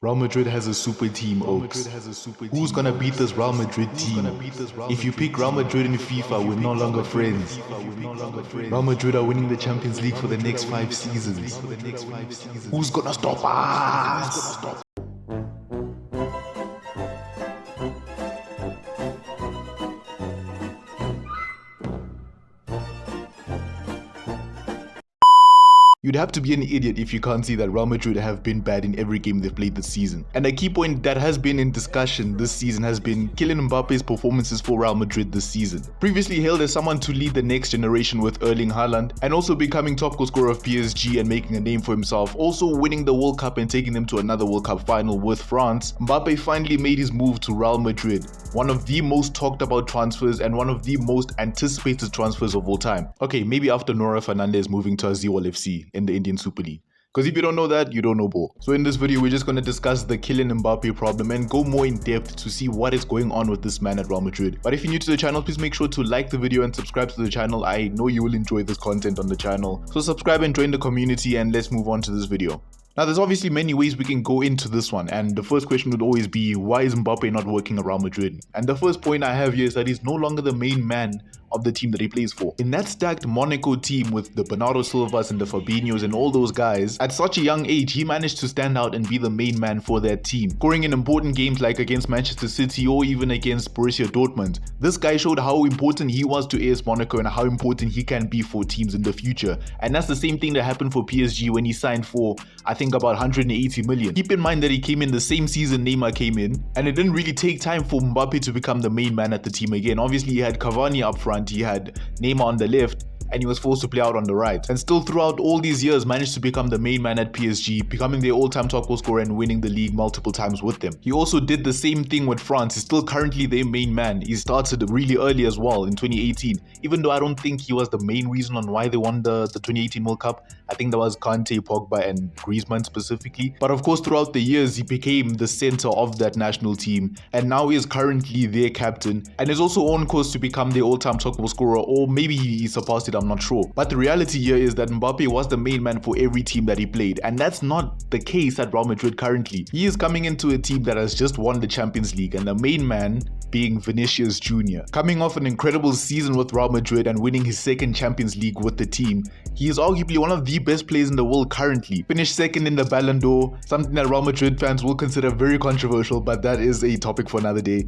Real Madrid has a super team, Oaks. Who's gonna beat this Real Madrid team? If you pick Real Madrid in FIFA, we're no longer friends. Real Madrid are winning the Champions League for the next 5 seasons. Who's gonna stop us? You'd have to be an idiot if you can't see that Real Madrid have been bad in every game they've played this season. And a key point that has been in discussion this season has been Kylian Mbappe's performances for Real Madrid this season. Previously hailed as someone to lead the next generation with Erling Haaland, and also becoming top goal scorer of PSG and making a name for himself, also winning the World Cup and taking them to another World Cup final with France, Mbappe finally made his move to Real Madrid. One of the most talked about transfers and one of the most anticipated transfers of all time. Okay, maybe after Nora Fernandez moving to Azewal FC in the Indian Super League. Because if you don't know that, you don't know ball. So in this video, we're just going to discuss the Kylian Mbappe problem and go more in depth to see what is going on with this man at Real Madrid. But if you're new to the channel, please make sure to like the video and subscribe to the channel. I know you will enjoy this content on the channel. So subscribe and join the community, and let's move on to this video. Now, there's obviously many ways we can go into this one, and the first question would always be, why is Mbappe not working at Real Madrid? And the first point I have here is that he's no longer the main man of the team that he plays for. In that stacked Monaco team with the Bernardo Silvas and the Fabinhos and all those guys, at such a young age, he managed to stand out and be the main man for that team, scoring in important games like against Manchester City or even against Borussia Dortmund. This guy showed how important he was to AS Monaco and how important he can be for teams in the future. And that's the same thing that happened for PSG when he signed for, I think, about 180 million. Keep in mind that he came in the same season Neymar came in, and it didn't really take time for Mbappe to become the main man at the team again. Obviously, he had Cavani up front, he had Neymar on the left, and he was forced to play out on the right. And still throughout all these years managed to become the main man at PSG, becoming their all-time top goal scorer and winning the league multiple times with them. He also did the same thing with France. He's still currently their main man. He started really early as well in 2018, even though I don't think he was the main reason on why they won the 2018 World Cup. I think that was Kante, Pogba and Griezmann specifically. But of course, throughout the years, he became the center of that national team, and now he is currently their captain and is also on course to become their all-time top goal scorer, or maybe he surpassed it, I'm not sure. But the reality here is that Mbappe was the main man for every team that he played, and that's not the case at Real Madrid currently. He is coming into a team that has just won the Champions League, and the main man being Vinicius Jr. Coming off an incredible season with Real Madrid and winning his second Champions League with the team, he is arguably one of the best players in the world currently. Finished second in the Ballon d'Or, something that Real Madrid fans will consider very controversial, but that is a topic for another day.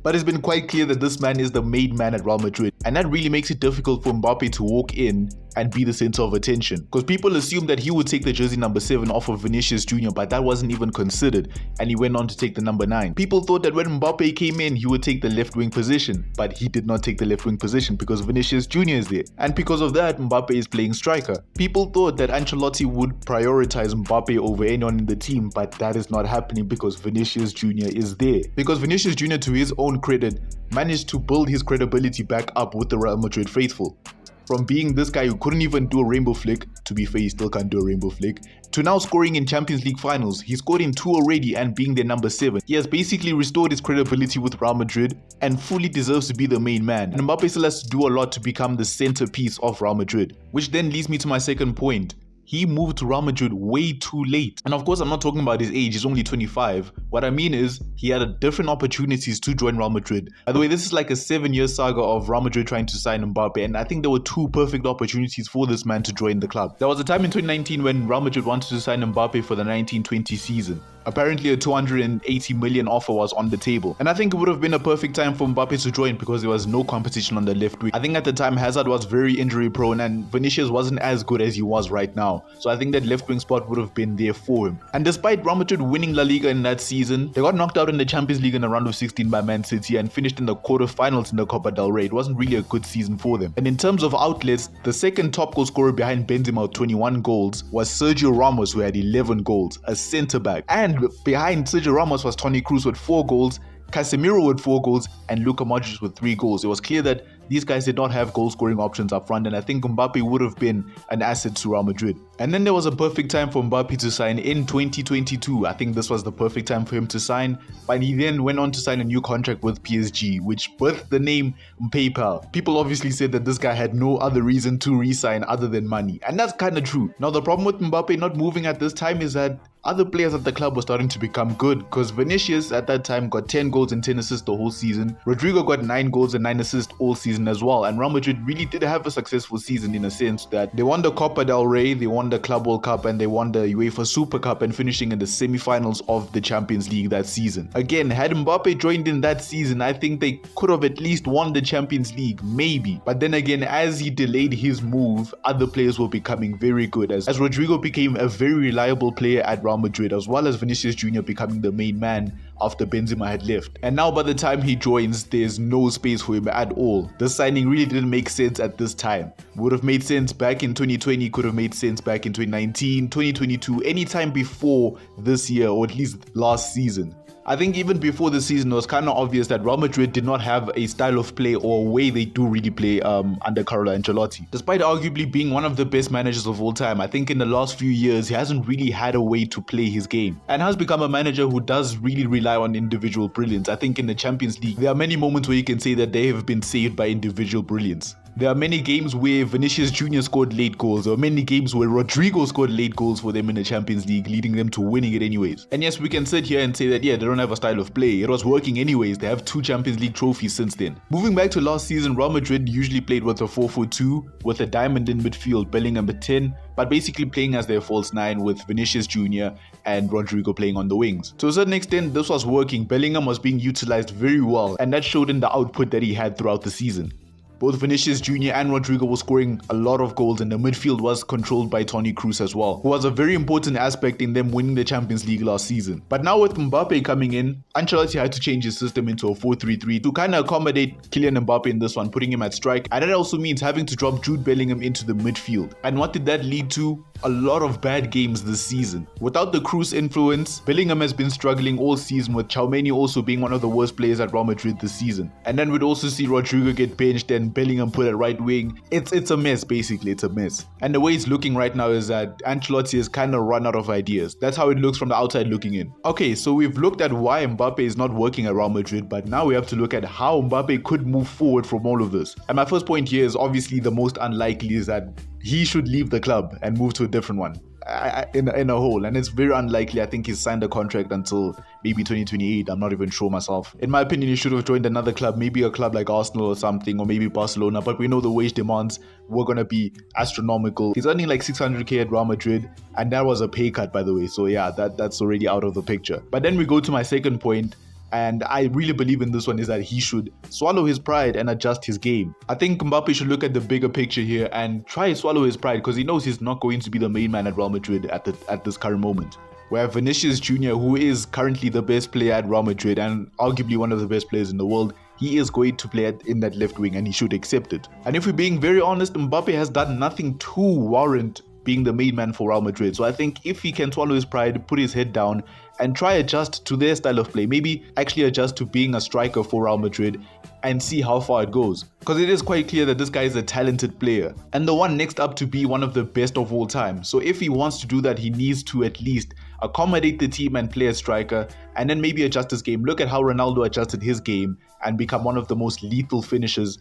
But it's been quite clear that this man is the main man at Real Madrid, and that really makes it difficult for Mbappe to walk in and be the center of attention. Because people assume that he would take the jersey number 7 off of Vinicius Jr., but that wasn't even considered, and he went on to take the number 9. People thought that when Mbappe came in, he would take the left wing position, but he did not take the left wing position because Vinicius Jr. is there. And because of that, Mbappe is playing striker. People thought that Ancelotti would prioritize Mbappe over anyone in the team, but that is not happening because Vinicius Jr. is there. Because Vinicius Jr., to his own credit, managed to build his credibility back up with the Real Madrid faithful. From being this guy who couldn't even do a rainbow flick, to be fair, he still can't do a rainbow flick, to now scoring in Champions League finals. He scored in 2 already and being their number 7. He has basically restored his credibility with Real Madrid and fully deserves to be the main man. And Mbappe still has to do a lot to become the centerpiece of Real Madrid. Which then leads me to my second point. He moved to Real Madrid way too late. And of course, I'm not talking about his age, he's only 25. What I mean is, he had different opportunities to join Real Madrid. By the way, this is like a 7-year saga of Real Madrid trying to sign Mbappe, and I think there were 2 perfect opportunities for this man to join the club. There was a time in 2019 when Real Madrid wanted to sign Mbappe for the 1920 season. Apparently a 280 million offer was on the table. And I think it would have been a perfect time for Mbappe to join because there was no competition on the left wing. I think at the time Hazard was very injury prone and Vinicius wasn't as good as he was right now. So I think that left wing spot would have been there for him. And despite Real Madrid winning La Liga in that season, they got knocked out in the Champions League in the round of 16 by Man City and finished in the quarterfinals in the Copa del Rey. It wasn't really a good season for them. And in terms of outlets, the second top goal scorer behind Benzema with 21 goals was Sergio Ramos, who had 11 goals, a centre back. And behind Sergio Ramos was Toni Kroos with 4 goals, Casemiro with 4 goals, and Luka Modric with 3 goals. It was clear that these guys did not have goal-scoring options up front, and I think Mbappe would have been an asset to Real Madrid. And then there was a perfect time for Mbappe to sign in 2022. I think this was the perfect time for him to sign, but he then went on to sign a new contract with PSG, which birthed the name PayPal. People obviously said that this guy had no other reason to re-sign other than money, and that's kind of true. Now, the problem with Mbappe not moving at this time is that other players at the club were starting to become good, because Vinicius at that time got 10 goals and 10 assists the whole season. Rodrigo got 9 goals and 9 assists all season as well. And Real Madrid really did have a successful season in a sense that they won the Copa del Rey, they won the Club World Cup, and they won the UEFA Super Cup, and finishing in the semi-finals of the Champions League that season. Again, had Mbappe joined in that season, I think they could have at least won the Champions League, maybe. But then again, as he delayed his move, other players were becoming very good, as Rodrigo became a very reliable player at Real Madrid, as well as Vinicius Jr. becoming the main man after Benzema had left. And now by the time he joins, there's no space for him at all. The signing really didn't make sense at this time. Would have made sense back in 2020, could have made sense back in 2019, 2022, anytime before this year, or at least last season. I think even before the season, it was kind of obvious that Real Madrid did not have a style of play or a way they do really play under Carlo Ancelotti. Despite arguably being one of the best managers of all time, I think in the last few years, he hasn't really had a way to play his game and has become a manager who does really rely on individual brilliance. I think in the Champions League, there are many moments where you can say that they have been saved by individual brilliance. There are many games where Vinicius Jr. scored late goals. There are many games where Rodrigo scored late goals for them in the Champions League, leading them to winning it anyways. And yes, we can sit here and say that, yeah, they don't have a style of play. It was working anyways. They have 2 Champions League trophies since then. Moving back to last season, Real Madrid usually played with a 4-4-2, with a diamond in midfield, Bellingham at 10, but basically playing as their false 9 with Vinicius Jr. and Rodrigo playing on the wings. To a certain extent, this was working. Bellingham was being utilized very well, and that showed in the output that he had throughout the season. Both Vinicius Jr. and Rodrigo were scoring a lot of goals, and the midfield was controlled by Toni Kroos as well, who was a very important aspect in them winning the Champions League last season. But now with Mbappe coming in, Ancelotti had to change his system into a 4-3-3 to kind of accommodate Kylian Mbappe in this one, putting him at strike, and that also means having to drop Jude Bellingham into the midfield. And what did that lead to? A lot of bad games this season. Without the Kroos influence, Bellingham has been struggling all season, with Tchouameni also being one of the worst players at Real Madrid this season. And then we'd also see Rodrigo get benched and Bellingham put at right wing. It's a mess, basically. It's a mess. And the way it's looking right now is that Ancelotti has kind of run out of ideas. That's how it looks from the outside looking in. Okay, so we've looked at why Mbappe is not working at Real Madrid, but now we have to look at how Mbappe could move forward from all of this. And my first point here is obviously the most unlikely, is that he should leave the club and move to a different one in a whole, and it's very unlikely. I think he's signed a contract until maybe 2028. I'm not even sure myself. In my opinion, he should have joined another club, maybe a club like Arsenal or something, or maybe Barcelona, but we know the wage demands were going to be astronomical. He's earning like 600k at Real Madrid, and that was a pay cut, by the way, so yeah, that's already out of the picture. But then we go to my second point, and I really believe in this one, is that he should swallow his pride and adjust his game. I think Mbappe should look at the bigger picture here and try to swallow his pride, because he knows he's not going to be the main man at Real Madrid at this current moment. Where Vinicius Jr., who is currently the best player at Real Madrid and arguably one of the best players in the world, he is going to play in that left wing, and he should accept it. And if we're being very honest, Mbappe has done nothing to warrant being the main man for Real Madrid. So I think if he can swallow his pride, put his head down, and try adjust to their style of play, maybe actually adjust to being a striker for Real Madrid, and see how far it goes. Because it is quite clear that this guy is a talented player, and the one next up to be one of the best of all time. So if he wants to do that, he needs to at least accommodate the team and play a striker, and then maybe adjust his game. Look at how Ronaldo adjusted his game and become one of the most lethal finishers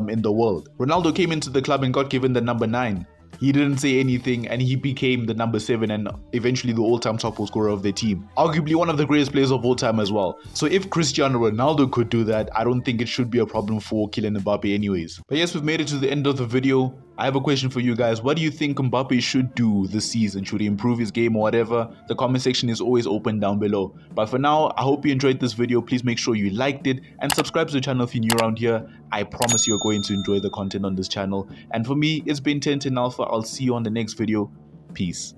in the world. Ronaldo came into the club and got given the number 9. He didn't say anything, and he became the number 7 and eventually the all-time top goal scorer of their team. Arguably one of the greatest players of all time as well. So if Cristiano Ronaldo could do that, I don't think it should be a problem for Kylian Mbappe anyways. But yes, we've made it to the end of the video. I have a question for you guys. What do you think Mbappe should do this season? Should he improve his game or whatever? The comment section is always open down below. But for now, I hope you enjoyed this video. Please make sure you liked it and subscribe to the channel if you're new around here. I promise you're going to enjoy the content on this channel. And for me, it's been 1010 Alpha. I'll see you on the next video. Peace.